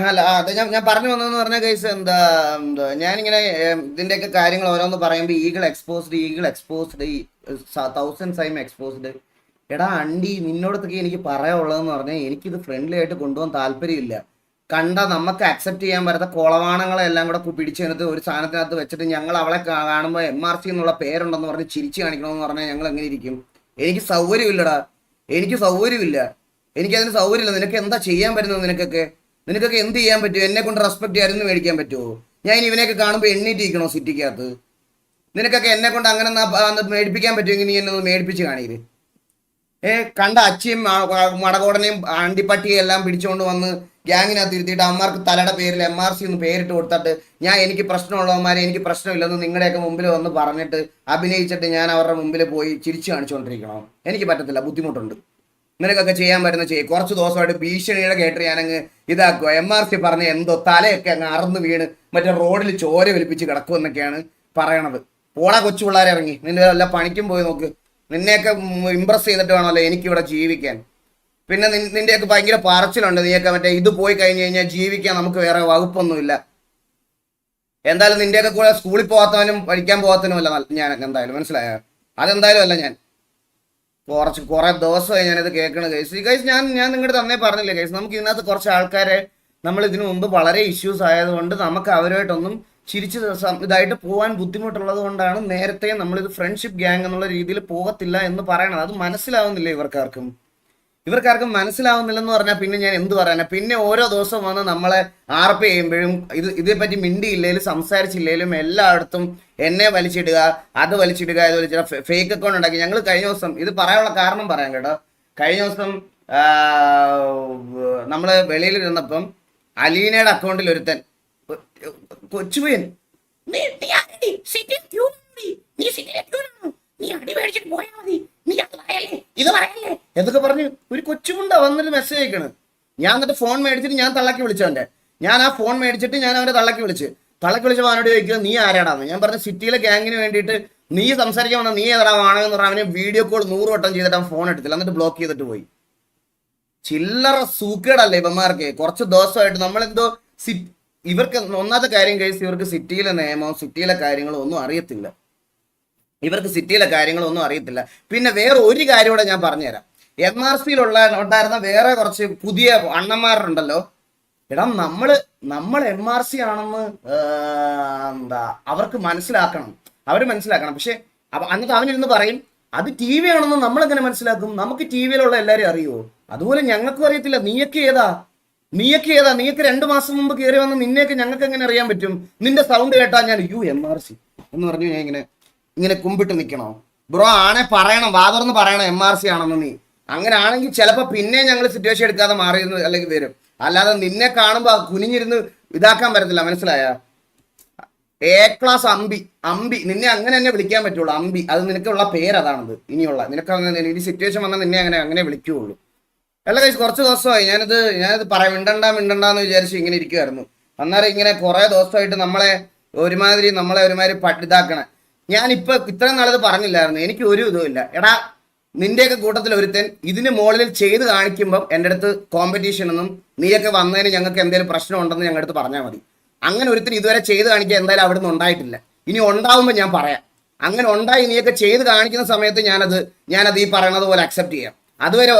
അല്ല അത് ഞാൻ പറഞ്ഞു വന്നതെന്ന് പറഞ്ഞ കേസ് എന്താ ഞാനിങ്ങനെ ഇതിന്റെയൊക്കെ കാര്യങ്ങൾ ഓരോന്ന് പറയുമ്പോൾ ഈഗിൾ എക്സ്പോസ്ഡ് ഈ 1000 ടൈം എക്സ്പോസ്ഡ്. എടാ അണ്ടി നിന്നോടത്തൊക്കെ എനിക്ക് പറയാനുള്ളതെന്ന് പറഞ്ഞാൽ എനിക്കിത് ഫ്രണ്ട്ലി ആയിട്ട് കൊണ്ടുപോകാൻ താല്പര്യമില്ല. കണ്ട നമുക്ക് അക്സെപ്റ്റ് ചെയ്യാൻ പറ്റാത്ത കൊളവാണങ്ങളെ എല്ലാം കൂടെ പിടിച്ചെടുത്ത് ഒരു സാധനത്തിനകത്ത് വെച്ചിട്ട് ഞങ്ങൾ അവളെ കാണുമ്പോൾ MRC എന്നുള്ള പേരുണ്ടെന്ന് പറഞ്ഞ് ചിരിച്ചു കാണിക്കണമെന്ന് പറഞ്ഞാൽ ഞങ്ങൾ എങ്ങനെ ഇരിക്കും? എനിക്ക് സൗകര്യമില്ലടാ, എനിക്ക് സൗകര്യമില്ല, എനിക്കതിന് സൗകര്യമില്ല. നിനക്ക് എന്താ ചെയ്യാൻ പറ്റുന്നത്? നിനക്കൊക്കെ എന്ത് ചെയ്യാൻ പറ്റും? എന്നെ കൊണ്ട് റെസ്പെക്ട് ആയിരുന്നു മേടിക്കാൻ പറ്റുമോ? ഞാൻ ഇനി ഇവനെയൊക്കെ കാണുമ്പോൾ എണ്ണീറ്റിരിക്കണോ സിറ്റിക്കകത്ത്? നിനക്കൊക്കെ എന്നെ കൊണ്ട് അങ്ങനെ മേടിപ്പിക്കാൻ പറ്റുമെങ്കിൽ നീ എന്നെ ഒന്ന് മേടിപ്പിച്ച് കാണിയത്. കണ്ട അച്ചിയും മടകോടനെയും അണ്ടിപ്പട്ടിയും എല്ലാം പിടിച്ചുകൊണ്ട് വന്ന് ഗ്യാങ്ങിനകത്ത് ഇരുത്തിയിട്ട് അമ്മമാർക്ക് തലയുടെ പേരിൽ MRC എന്ന് പേരിട്ട് കൊടുത്തിട്ട് എനിക്ക് പ്രശ്നമുള്ളവന്മാരെ എനിക്ക് പ്രശ്നമില്ലെന്ന് നിങ്ങളുടെയൊക്കെ മുമ്പിൽ വന്ന് പറഞ്ഞിട്ട് അഭിനയിച്ചിട്ട് ഞാൻ അവരുടെ മുമ്പിൽ പോയി ചിരിച്ചു കാണിച്ചുകൊണ്ടിരിക്കണോ? എനിക്ക് പറ്റത്തില്ല, ബുദ്ധിമുട്ടുണ്ട്. നിനക്കൊക്കെ ചെയ്യാൻ പറ്റുന്ന ചെയ്യും. കുറച്ച് ദിവസമായിട്ട് ഭീഷണിയുടെ കേട്ട് ഞാനങ്ങ് ഇതാക്കുക. MRC പറഞ്ഞ എന്തോ തലയൊക്കെ അങ്ങ് അറന്ന് വീണ് മറ്റേ റോഡിൽ ചോര വലിപ്പിച്ച് കിടക്കുമെന്നൊക്കെയാണ് പറയണത്. പോടാ കൊച്ചു പിള്ളേരെ ഇറങ്ങി, നിന്റെ വല്ല പണിക്കും പോയി നോക്ക്. നിന്നെയൊക്കെ ഇമ്പ്രസ് ചെയ്തിട്ട് വേണമല്ലോ എനിക്കിവിടെ ജീവിക്കാൻ. പിന്നെ നിന്റെയൊക്കെ ഭയങ്കര പറച്ചിലുണ്ട്. നീയൊക്കെ മറ്റേ ഇത് പോയി കഴിഞ്ഞ് കഴിഞ്ഞാൽ ജീവിക്കാൻ നമുക്ക് വേറെ വകുപ്പൊന്നുമില്ല. എന്തായാലും നിന്റെയൊക്കെ കൂടെ സ്കൂളിൽ പോകാത്തവനും പഠിക്കാൻ പോകാത്തവനും അല്ല ഞാൻ, എന്തായാലും മനസ്സിലായോ? അതെന്തായാലും അല്ല ഞാൻ. കുറെ ദിവസമായി ഞാനിത് കേൾക്കണ കേസ്. ഞാൻ നിങ്ങളുടെ തന്നെ പറഞ്ഞില്ലേ കേസ്, നമുക്ക് ഇതിനകത്ത് കുറച്ച് ആൾക്കാരെ നമ്മൾ ഇതിനു മുമ്പ് വളരെ ഇഷ്യൂസ് ആയതുകൊണ്ട് നമുക്ക് അവരുമായിട്ടൊന്നും ചിരിച്ച് ഇതായിട്ട് പോകാൻ ബുദ്ധിമുട്ടുള്ളത് കൊണ്ടാണ് നേരത്തെ നമ്മളിത് ഫ്രണ്ട്ഷിപ്പ് ഗ്യാങ് എന്നുള്ള രീതിയിൽ പോകത്തില്ല എന്ന് പറയണത്. അത് മനസ്സിലാവുന്നില്ല ഇവർക്കാർക്കും മനസ്സിലാവുന്നില്ലെന്ന് പറഞ്ഞാൽ പിന്നെ ഞാൻ എന്ത് പറയാനാ? പിന്നെ ഓരോ ദിവസം വന്ന് നമ്മളെ ആർപ്പ് ചെയ്യുമ്പോഴും ഇതേപ്പറ്റി മിണ്ടിയില്ലേലും സംസാരിച്ചില്ലേലും എല്ലായിടത്തും എന്നെ വലിച്ചിടുക, അത് വലിച്ചിടുക, ഇത് വലിച്ചിടുക, ഫേക്ക് അക്കൗണ്ട് ഉണ്ടാക്കി. ഞങ്ങൾ കഴിഞ്ഞ ദിവസം ഇത് പറയാനുള്ള കാരണം പറയാം കേട്ടോ. കഴിഞ്ഞ ദിവസം നമ്മൾ വെളിയിലിരുന്നപ്പം അലീനയുടെ അക്കൗണ്ടിൽ ഒരുത്തൻ കൊച്ചുപയ്യൻ എന്തൊക്കെ പറഞ്ഞു ഒരു കൊച്ചുമുണ്ട വന്നിട്ട് മെസ്സേജ് അയക്കണ്. ഞാൻ എന്നിട്ട് ഫോൺ മേടിച്ചിട്ട് ഞാൻ തള്ളക്കി വിളിച്ചവന്റെ. ഞാൻ ആ ഫോൺ മേടിച്ചിട്ട് ഞാൻ അവനെ തള്ളക്കി വിളിച്ചപ്പോൾ അവനോട് ചോദിക്കുക നീ ആരാടാന്ന്. ഞാൻ പറഞ്ഞു സിറ്റിയിലെ ഗ്യാങ്ങിന് വേണ്ടിയിട്ട് നീ സംസാരിക്കാൻ വന്ന നീ ഏതാ വാണെന്ന് പറഞ്ഞാൽ അവന് വീഡിയോ കോൾ 100 വട്ടം ചെയ്തിട്ട് അവൻ ഫോൺ എടുത്തില്ല, എന്നിട്ട് ബ്ലോക്ക് ചെയ്തിട്ട് പോയി. ചില്ലറ സൂക്കേടല്ലേ ഇവന്മാർക്ക്? കുറച്ച് ദിവസമായിട്ട് നമ്മളെന്തോ ഇവർക്ക് ഒന്നാമത്തെ കാര്യം കഴിച്ച് ഇവർക്ക് സിറ്റിയിലെ നിയമവും സിറ്റിയിലെ കാര്യങ്ങളും ഒന്നും അറിയത്തില്ല. പിന്നെ വേറെ ഒരു കാര്യം കൂടെ ഞാൻ പറഞ്ഞുതരാം. MRCയിലുള്ള ഉണ്ടായിരുന്ന വേറെ കുറച്ച് പുതിയ അണ്ണന്മാരുണ്ടല്ലോ. എടാ നമ്മൾ MRC ആണെന്ന് എന്താ അവർക്ക് മനസ്സിലാക്കണം, പക്ഷെ എന്നിട്ട് അവനിരുന്ന് പറയും അത് TV ആണെന്ന് നമ്മളെങ്ങനെ മനസ്സിലാക്കും? നമുക്ക് TV-യിലുള്ള എല്ലാവരും അറിയുമോ? അതുപോലെ ഞങ്ങൾക്കും അറിയത്തില്ല. നീയൊക്കെ ഏതാ? നീയൊക്കെ 2 മാസം മുമ്പ് കയറി വന്ന് നിന്നെയൊക്കെ ഞങ്ങൾക്ക് എങ്ങനെ അറിയാൻ പറ്റും? നിന്റെ സൗണ്ട് കേട്ടാ ഞാൻ MRC എന്ന് പറഞ്ഞു ഞാൻ ഇങ്ങനെ കുമ്പിട്ട് നിൽക്കണോ? ബ്രോ ആണെ പറയണം, വാതുറന്ന് പറയണം MRC ആണെന്ന്. നീ അങ്ങനെ ആണെങ്കിൽ ചിലപ്പോൾ പിന്നെ ഞങ്ങൾ സിറ്റുവേഷൻ എടുക്കാതെ മാറിയിരുന്നു അല്ലെങ്കിൽ വരും. അല്ലാതെ നിന്നെ കാണുമ്പോൾ കുനിഞ്ഞിരുന്ന് ഇതാക്കാൻ പറ്റത്തില്ല, മനസ്സിലായ? A-ക്ലാസ് അമ്പി നിന്നെ അങ്ങനെ തന്നെ വിളിക്കാൻ പറ്റുള്ളൂ. അമ്പി, അത് നിനക്കുള്ള പേരതാണത്. ഇനിയുള്ള നിനക്ക് അങ്ങനെ ഈ സിറ്റുവേഷൻ വന്നാൽ നിന്നെ അങ്ങനെ വിളിക്കുകയുള്ളൂ. അല്ല കൈസ്, കുറച്ച് ദിവസമായി ഞാനിത് പറയാം മിണ്ടണ്ടെന്ന് വിചാരിച്ച് ഇങ്ങനെ ഇരിക്കുമായിരുന്നു. അന്നേരം ഇങ്ങനെ കുറെ ദിവസമായിട്ട് നമ്മളെ ഒരുമാതിരി ഇതാക്കണേ. ഞാനിപ്പോൾ ഇത്രയും നാളത് പറഞ്ഞില്ലായിരുന്നു, എനിക്ക് ഒരു ഇതുമില്ല. എടാ നിന്റെയൊക്കെ കൂട്ടത്തിൽ ഒരുത്തൻ ഇതിന് മുകളിൽ ചെയ്ത് കാണിക്കുമ്പം എൻ്റെ അടുത്ത് കോമ്പറ്റീഷൻ ഒന്നും നീയൊക്കെ വന്നതിന് ഞങ്ങൾക്ക് എന്തെങ്കിലും പ്രശ്നം ഉണ്ടെന്ന് ഞങ്ങളുടെ അടുത്ത് പറഞ്ഞാൽ മതി. അങ്ങനെ ഒരുത്തൻ ഇതുവരെ ചെയ്ത് കാണിക്കാൻ എന്തായാലും അവിടെ നിന്ന് ഉണ്ടായിട്ടില്ല. ഇനി ഉണ്ടാവുമ്പോൾ ഞാൻ പറയാം. അങ്ങനെ ഉണ്ടായി നീയൊക്കെ ചെയ്ത് കാണിക്കുന്ന സമയത്ത് ഞാനത് ഈ പറയണത് പോലെ അക്സെപ്റ്റ് ചെയ്യാം. അതുവരെ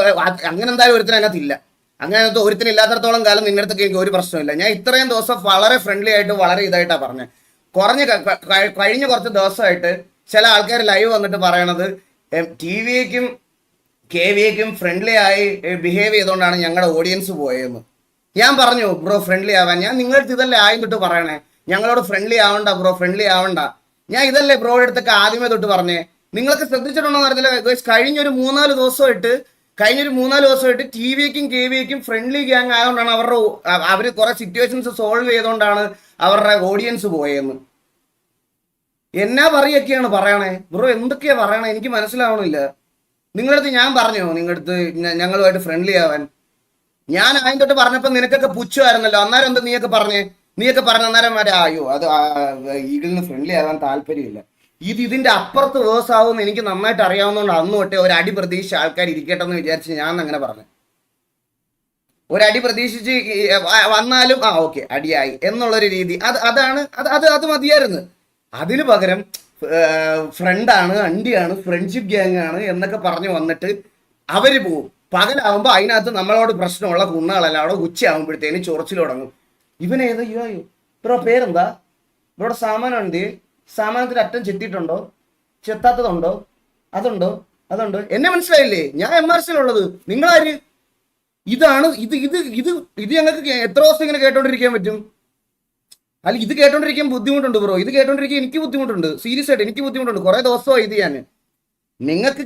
അങ്ങനെ എന്തായാലും ഒരുത്തൻ അതിനകത്തില്ല. അങ്ങനത്തെ ഒരുത്തനും ഇല്ലാത്തടത്തോളം കാലം നിന്റെ അടുത്തൊക്കെ എനിക്ക് ഒരു പ്രശ്നമില്ല. ഞാൻ ഇത്രയും ദിവസം വളരെ ഫ്രണ്ട്ലി ആയിട്ട് വളരെ ഇതായിട്ടാണ് പറഞ്ഞത്. കഴിഞ്ഞ കുറച്ച് ദിവസമായിട്ട് ചില ആൾക്കാർ ലൈവ് വന്നിട്ട് പറയണത് TV-ക്കും KV-ക്കും ഫ്രണ്ട്ലി ആയി ബിഹേവ് ചെയ്തുകൊണ്ടാണ് ഞങ്ങളുടെ ഓഡിയൻസ് പോയതെന്ന്. ഞാൻ പറഞ്ഞു ബ്രോ ഫ്രണ്ട്ലി ആവാൻ. ഞാൻ നിങ്ങളുടെ ഇതല്ലേ ആദ്യം തൊട്ട് പറയണേ, ഞങ്ങളോട് ഫ്രണ്ട്ലി ആവണ്ട ബ്രോ, ഫ്രണ്ട്ലി ആവണ്ട. ഞാൻ ഇതല്ലേ ബ്രോയുടെ അടുത്തൊക്കെ ആദ്യമേ തൊട്ട് പറഞ്ഞേ. നിങ്ങളൊക്കെ ശ്രദ്ധിച്ചിട്ടുണ്ടോ എന്ന് അറിയില്ല. കഴിഞ്ഞൊരു 3-4 ദിവസമായിട്ട് TV-ക്കും KV-ക്കും ഫ്രണ്ട്ലി ഗ്യാങ് ആയതുകൊണ്ടാണ് അവർ കുറെ സിറ്റുവേഷൻസ് സോൾവ് ചെയ്തുകൊണ്ടാണ് അവരുടെ ഓഡിയൻസ് പോയെന്ന്. എന്നാ പറയൊക്കെയാണ് പറയണേ ബ്രോ? എന്തൊക്കെയാ പറയണേ? എനിക്ക് മനസ്സിലാവണില്ല. നിങ്ങളടുത്ത് ഞാൻ പറഞ്ഞോ നിങ്ങളടുത്ത് ഞങ്ങളുമായിട്ട് ഫ്രണ്ട്ലി ആവാൻ? ഞാൻ ആദ്യം തൊട്ട് പറഞ്ഞപ്പോൾ നിനക്കൊക്കെ പുച്ഛമായിരുന്നല്ലോ. അന്നേരം എന്താ നീയൊക്കെ പറഞ്ഞ അന്നേരം അയ്യോ അത് ഈഗിളിന് ഫ്രണ്ട്ലി ആവാൻ താല്പര്യമില്ല. ഇതിന്റെ അപ്പുറത്ത് വേഴ്സ് ആവുമെന്ന് എനിക്ക് നന്നായിട്ട് അറിയാവുന്നതുകൊണ്ട് അന്ന് തൊട്ടേ ഒരു അടി പ്രതീക്ഷ ആൾക്കാർ ഇരിക്കട്ടെ എന്ന് വിചാരിച്ച് ഞാൻ അങ്ങനെ പറഞ്ഞു. ഒരടി പ്രതീക്ഷിച്ച് വന്നാലും ഓക്കെ അടിയായി എന്നുള്ളൊരു രീതി അത് മതിയായിരുന്നു. അതിന് പകരം ഫ്രണ്ടാണ്, അണ്ടിയാണ്, ഫ്രണ്ട്ഷിപ്പ് ഗ്യാങ് ആണ് എന്നൊക്കെ പറഞ്ഞു വന്നിട്ട് അവര് പോവും. പകലാവുമ്പോ അതിനകത്ത് നമ്മളോട് പ്രശ്നമുള്ള കുണ്ണുകളെല്ലാം അവിടെ ഉച്ചയാകുമ്പോഴത്തേന് ചൊറച്ചിൽ തുടങ്ങും. ഇവനേതോ അയ്യോ ബ്രോ പേരെന്താ, ബ്രോയുടെ സാമാനം എന്ത്, സാമാനത്തിന് അറ്റം ചെത്തിയിട്ടുണ്ടോ, ചെത്താത്തതുണ്ടോ, അതുണ്ട് എന്നെ മനസ്സിലായില്ലേ? ഞാൻ MRC ഉള്ളത്, നിങ്ങളാര്? ഇതാണ് ഇത് ഞങ്ങൾക്ക് എത്ര ദിവസം ഇങ്ങനെ കേട്ടോണ്ടിരിക്കാൻ പറ്റും? അല്ല ഇത് കേട്ടോണ്ടിരിക്കാൻ ബുദ്ധിമുട്ടുണ്ട് ബ്രോ, ഇത് കേട്ടോണ്ടിരിക്കാൻ എനിക്ക് ബുദ്ധിമുട്ടുണ്ട്, സീരിയസ് ആയിട്ട് എനിക്ക് ബുദ്ധിമുട്ടുണ്ട്. കുറെ ദിവസമായി ഇത് ഞാൻ. നിങ്ങൾക്ക്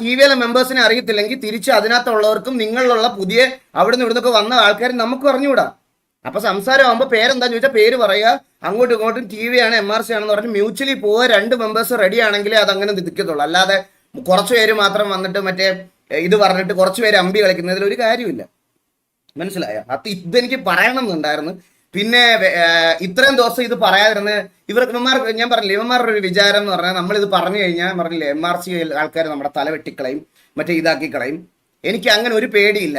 TVയിലെ മെമ്പേഴ്സിനെ അറിയത്തില്ലെങ്കിൽ തിരിച്ച് അതിനകത്തുള്ളവർക്കും നിങ്ങളിലുള്ള പുതിയ അവിടെ നിന്ന് ഇവിടുന്നൊക്കെ വന്ന ആൾക്കാർ നമുക്ക് പറഞ്ഞുകൂടാ. അപ്പൊ സംസാരം ആകുമ്പോൾ പേരെന്താന്ന് ചോദിച്ചാൽ പേര് പറയുക, അങ്ങോട്ടും ഇങ്ങോട്ടും TV ആണ് MRC ആണെന്ന് പറഞ്ഞ് മ്യൂച്വലി പോവുക. 2 മെമ്പേഴ്സ് റെഡി ആണെങ്കിലേ അതങ്ങനെ നിൽക്കത്തുള്ളൂ. അല്ലാതെ കുറച്ച് പേര് മാത്രം വന്നിട്ട് മറ്റേ ഇത് പറഞ്ഞിട്ട് കുറച്ച് പേര് അമ്പി കളിക്കുന്നതിൽ ഒരു കാര്യമില്ല. മനസ്സിലായോ? ഇതെനിക്ക് പറയണം എന്നുണ്ടായിരുന്നു. പിന്നെ ഇത്രയും ദിവസം ഇത് പറയാതിരുന്ന് ഇവർക്ക് ഞാൻ പറഞ്ഞില്ലേ, ഇവന്മാരുടെ ഒരു വിചാരം എന്ന് പറഞ്ഞാൽ നമ്മളിത് പറഞ്ഞു കഴിഞ്ഞാൽ പറഞ്ഞില്ലേ MRC ആൾക്കാർ നമ്മുടെ തല വെട്ടിക്കളയും, മറ്റേ ഇതാക്കി കളയും. എനിക്ക് അങ്ങനെ ഒരു പേടിയില്ല.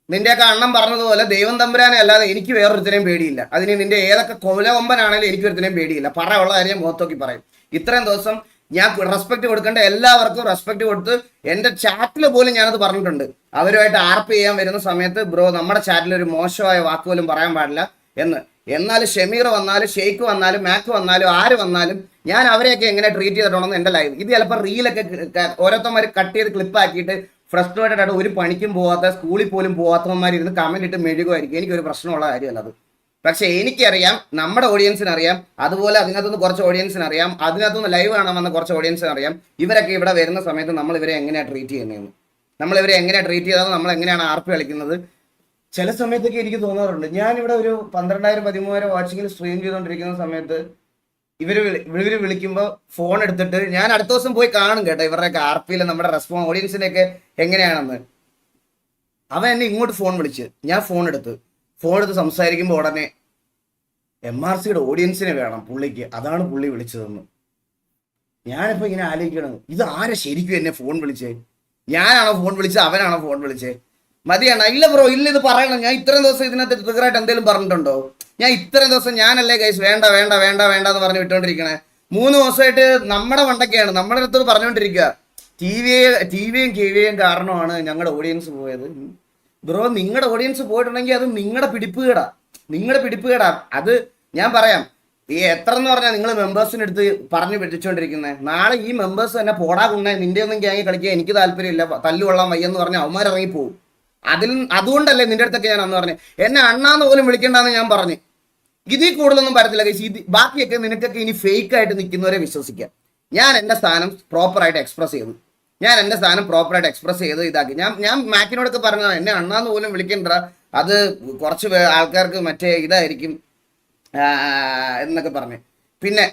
നിന്റെയൊക്കെ അണ്ണം പറഞ്ഞതുപോലെ ദൈവം തമ്പുരാനെ അല്ലാതെ എനിക്ക് വേറൊരുത്തനെയും പേടിയില്ല. അതിന് നിന്റെ ഏതൊക്കെ കൊലകൊമ്പനാണെങ്കിലും എനിക്ക് ഒരുത്തനെയും പേടിയില്ല. പറയാനുള്ള കാര്യം മുഖത്തോക്കി പറയും. ഇത്രയും ദിവസം ഞാൻ റെസ്പെക്ട് കൊടുക്കേണ്ട എല്ലാവർക്കും റെസ്പെക്ട് കൊടുത്ത് എൻ്റെ ചാറ്റിൽ പോലും ഞാനത് പറഞ്ഞിട്ടുണ്ട്. അവരുമായിട്ട് RP ചെയ്യാൻ വരുന്ന സമയത്ത് ബ്രോ നമ്മുടെ ചാറ്റിൽ ഒരു മോശമായ വാക്ക് പോലും പറയാൻ പാടില്ല എന്ന്. എന്നാലും ഷമീർ വന്നാലും ഷെയ്ഖ് വന്നാലും മാക്ക് വന്നാലും ആര് വന്നാലും ഞാൻ അവരെയൊക്കെ എങ്ങനെ ട്രീറ്റ് ചെയ്തിട്ടുണ്ടെന്ന് എൻ്റെ ലൈവ്. ഇത് ചിലപ്പോൾ റീലൊക്കെ ഓരോരുത്തന്മാർ കട്ട് ചെയ്ത് ക്ലിപ്പാക്കിയിട്ട് ഫ്രസ്ട്രേറ്റഡ് ആയിട്ട് ഒരു പണിക്കും പോകാത്ത, സ്കൂളിൽ പോലും പോകാത്തവന്മാർ ഇരുന്ന് കമന്റ് ഇട്ട് മെഴുകുമായിരിക്കും. എനിക്കൊരു പ്രശ്നമുള്ള കാര്യമല്ല അത്. പക്ഷെ എനിക്കറിയാം, നമ്മുടെ ഓഡിയൻസിന് അറിയാം, അതുപോലെ അതിനകത്തുനിന്ന് കുറച്ച് ഓഡിയൻസിന് അറിയാം, അതിനകത്തുനിന്ന് ലൈവ് കാണാൻ വന്ന കുറച്ച് ഓഡിയൻസിന് അറിയാം. ഇവരൊക്കെ ഇവിടെ വരുന്ന സമയത്ത് നമ്മൾ ഇവരെ എങ്ങനെയാണ് ട്രീറ്റ് ചെയ്യുന്നതെന്ന്, നമ്മളിവരെ എങ്ങനെയാണ് ട്രീറ്റ് ചെയ്തത്, നമ്മൾ എങ്ങനെയാണ് RP കളിക്കുന്നത്. ചില സമയത്തൊക്കെ എനിക്ക് തോന്നാറുണ്ട്, ഞാനിവിടെ ഒരു 12,000-13,000 വാച്ചിങ്ങിൽ സ്ട്രീം ചെയ്തുകൊണ്ടിരിക്കുന്ന സമയത്ത് ഇവര് വിളിക്കുമ്പോൾ ഫോൺ എടുത്തിട്ട് ഞാൻ അടുത്ത ദിവസം പോയി കാണും കേട്ടോ ഇവരുടെയൊക്കെ RPയിൽ നമ്മുടെ ഓഡിയൻസിനെയൊക്കെ എങ്ങനെയാണെന്ന്. അവൻ എന്നെ ഇങ്ങോട്ട് ഫോൺ വിളിച്ച്, ഞാൻ ഫോൺ എടുത്ത് സംസാരിക്കുമ്പോൾ ഉടനെ MRCയുടെ ഓഡിയൻസിനെ വേണം പുള്ളിക്ക്, അതാണ് പുള്ളി വിളിച്ചതെന്ന്. ഞാനിപ്പോൾ ഇങ്ങനെ ആലോചിക്കണം, ഇത് ആരെ ശരിക്കും എന്നെ ഫോൺ വിളിച്ചേ? ഞാനാണോ ഫോൺ വിളിച്ചത്, അവനാണോ ഫോൺ വിളിച്ചേ? മതിയാണ്. ഇല്ല ബ്രോ, ഇല്ല, ഇത് പറയണം. ഞാൻ ഇത്രയും ദിവസം ഇതിനകത്ത് ട്രിഗറായിട്ട് എന്തെങ്കിലും പറഞ്ഞിട്ടുണ്ടോ? ഞാൻ ഇത്രയും ദിവസം ഞാനല്ലേ ഗൈസ് വേണ്ട എന്ന് പറഞ്ഞ് വിട്ടുകൊണ്ടിരിക്കണേ. 3 ദിവസമായിട്ട് നമ്മുടെ മണ്ടൊക്കെയാണ് നമ്മുടെ അടുത്ത് പറഞ്ഞുകൊണ്ടിരിക്കുക. ടിവിയും KVയും കാരണമാണ് ഞങ്ങളുടെ ഓഡിയൻസ് പോയത്. ബ്രോ, നിങ്ങളുടെ ഓഡിയൻസ് പോയിട്ടുണ്ടെങ്കിൽ അത് നിങ്ങളുടെ പിടിപ്പുകേടാ. അത് ഞാൻ പറയാം. എത്ര എന്ന് പറഞ്ഞാൽ നിങ്ങൾ മെമ്പേഴ്സിന് അടുത്ത് പറഞ്ഞു പറ്റിച്ചുകൊണ്ടിരിക്കുന്നത്. നാളെ ഈ മെമ്പേഴ്സ് തന്നെ പോടാ കുണ്ണേ, നിന്റെ ഒന്നും ഗ്യാങ് കളിക്കാൻ എനിക്ക് താല്പര്യമില്ല, തല്ലുകൊള്ളാൻ വയ്യെന്ന് പറഞ്ഞാൽ അവന്മാരിറങ്ങിപ്പോവും. അതുകൊണ്ടല്ലേ നിന്റെ അടുത്തൊക്കെ ഞാൻ അന്ന് പറഞ്ഞു എന്നെ അണ്ണാന്ന് പോലും വിളിക്കണ്ടെന്ന് ഞാൻ പറഞ്ഞു. ഇതിൽ കൂടുതലൊന്നും പറയത്തില്ല ഗൈസ്. ബാക്കിയൊക്കെ നിനക്കൊക്കെ ഇനി ഫേക്ക് ആയിട്ട് നിൽക്കുന്നവരെ വിശ്വസിക്കാം. ഞാൻ എൻ്റെ സ്ഥാനം പ്രോപ്പറായിട്ട് എക്സ്പ്രസ് ചെയ്തു ഇതാക്കി. ഞാൻ മാക്കിനോടൊക്കെ പറഞ്ഞത് എന്നെ അണ്ണാന്ന് പോലും വിളിക്കണ്ട, അത് കുറച്ച് ആൾക്കാർക്ക് മറ്റേ ഇതായിരിക്കും എന്നൊക്കെ പറഞ്ഞു. പിന്നെ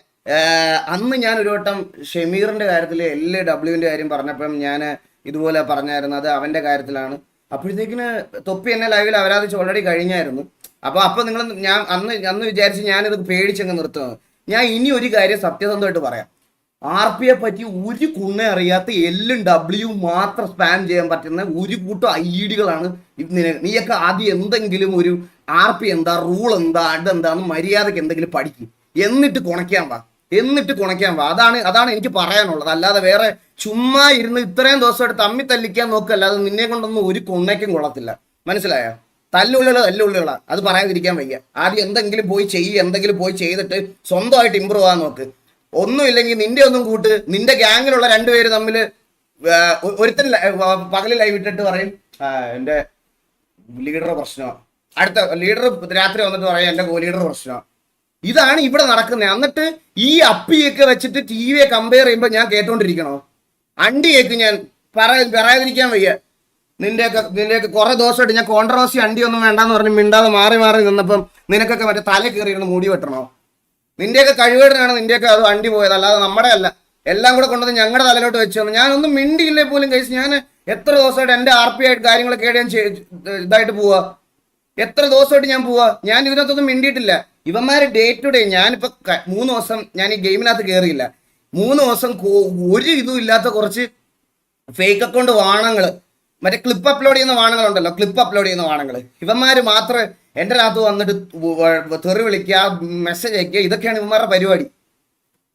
അന്ന് ഞാൻ ഒരു വട്ടം ഷമീറിന്റെ കാര്യത്തിൽ LWന്റെ കാര്യം പറഞ്ഞപ്പം ഞാൻ ഇതുപോലെ പറഞ്ഞായിരുന്നു, അത് അവന്റെ കാര്യത്തിലാണ്. അപ്പോഴത്തേക്കിന് തൊപ്പി എന്നെ ലൈവിൽ അവരാധിച്ച് ഓൾറെഡി കഴിഞ്ഞായിരുന്നു. അപ്പോൾ നിങ്ങൾ ഞാൻ അന്ന് വിചാരിച്ച് ഞാനിത് പേടിച്ചങ്ങ് നിർത്തുന്നത്. ഞാൻ ഇനി ഒരു കാര്യം സത്യസന്ധമായിട്ട് പറയാം. RPയെ പറ്റി ഒരു കുണ്ണെ അറിയാത്ത L-ഉം W മാത്രം സ്പാം ചെയ്യാൻ പറ്റുന്ന ഒരു കൂട്ടം IDകളാണ്. നീയൊക്കെ ആദ്യം എന്തെങ്കിലും ഒരു RP എന്താ, റൂൾ എന്താ, അതെന്താന്ന് മര്യാദക്ക് എന്തെങ്കിലും പഠിക്കും, എന്നിട്ട് കുണയ്ക്കാൻ വാ. അതാണ് എനിക്ക് പറയാനുള്ളത്. അല്ലാതെ വേറെ ചുമ്മാ ഇരുന്ന് ഇത്രയും ദിവസമായിട്ട് തമ്മി തല്ലിക്കാൻ നോക്കല്ലാതെ നിന്നെ കൊണ്ടൊന്നും ഒരു കൊണ്ണയ്ക്കും കൊള്ളത്തില്ല. മനസ്സിലായോ? തല്ലുള്ളികളാ, അത് പറയാതിരിക്കാൻ വയ്യ. ആദ്യം എന്തെങ്കിലും പോയി ചെയ്തിട്ട് സ്വന്തമായിട്ട് ഇമ്പ്രൂവ് ആകാൻ നോക്ക്. ഒന്നുമില്ലെങ്കിൽ നിന്റെ ഒന്നും കൂട്ട്, നിന്റെ ഗ്യാങ്ങിലുള്ള 2 പേര് തമ്മിൽ ഒരുത്തൻ പകലിൽ ലൈവ് ഇട്ടിട്ട് പറയും എൻ്റെ ലീഡറുടെ പ്രശ്നമാണ്, അടുത്ത ലീഡർ രാത്രി വന്നിട്ട് പറയാം എൻ്റെ ലീഡർ പ്രശ്നമാണ്. ഇതാണ് ഇവിടെ നടക്കുന്നത്. എന്നിട്ട് ഈ അപ്പിയൊക്കെ വെച്ചിട്ട് TVയെ കമ്പയർ ചെയ്യുമ്പോൾ ഞാൻ കേട്ടോണ്ടിരിക്കണോ? അണ്ടിയേക്ക് ഞാൻ പറയാതിരിക്കാൻ വയ്യ. നിന്റെയൊക്കെ കുറെ ദിവസമായിട്ട് ഞാൻ കോൺട്രവേഴ്സി അണ്ടിയൊന്നും വേണ്ടാന്ന് പറഞ്ഞ് മിണ്ടാതെ മാറി നിന്നപ്പം നിനക്കൊക്കെ മറ്റേ തല കയറിയിരുന്ന് മൂടി വെട്ടണോ? നിന്റെയൊക്കെ കഴിവേടനാണ് നിന്റെയൊക്കെ അത് അണ്ടി പോയത്, അല്ലാതെ നമ്മുടെ അല്ല. എല്ലാം കൂടെ കൊണ്ടുവന്ന് ഞങ്ങളുടെ തലയിലോട്ട് വെച്ച് തന്നു. ഞാനൊന്നും മിണ്ടിയില്ലേ പോലും കഴിച്ച്. ഞാൻ എത്ര ദിവസമായിട്ട് എൻ്റെ RP ആയിട്ട് കാര്യങ്ങളൊക്കെ ഞാൻ ഇതായിട്ട് പോവാ, എത്ര ദിവസമായിട്ട് ഞാൻ പോവാ. ഞാൻ ഇതിനകത്തൊന്നും മിണ്ടിയിട്ടില്ല. ഇവന്മാര് ഡേ ടു ഡേ, ഞാനിപ്പോ 3 ദിവസം ഞാൻ ഈ ഗെയിമിനകത്ത് കയറിയില്ല. 3 ദിവസം ഒരു ഇതും ഇല്ലാത്ത കുറച്ച് ഫേക്ക് അക്കൗണ്ട് വാണങ്ങള് മറ്റേ ക്ലിപ്പ് അപ്ലോഡ് ചെയ്യുന്ന വാണങ്ങളുണ്ടല്ലോ, ക്ലിപ്പ് അപ്ലോഡ് ചെയ്യുന്ന വാണങ്ങൾ, ഇവന്മാർ മാത്രമേ എൻ്റെ അകത്ത് വന്നിട്ട് തെറി വിളിക്കുക, മെസ്സേജ് അയക്കുക, ഇതൊക്കെയാണ് ഇവന്മാരുടെ പരിപാടി.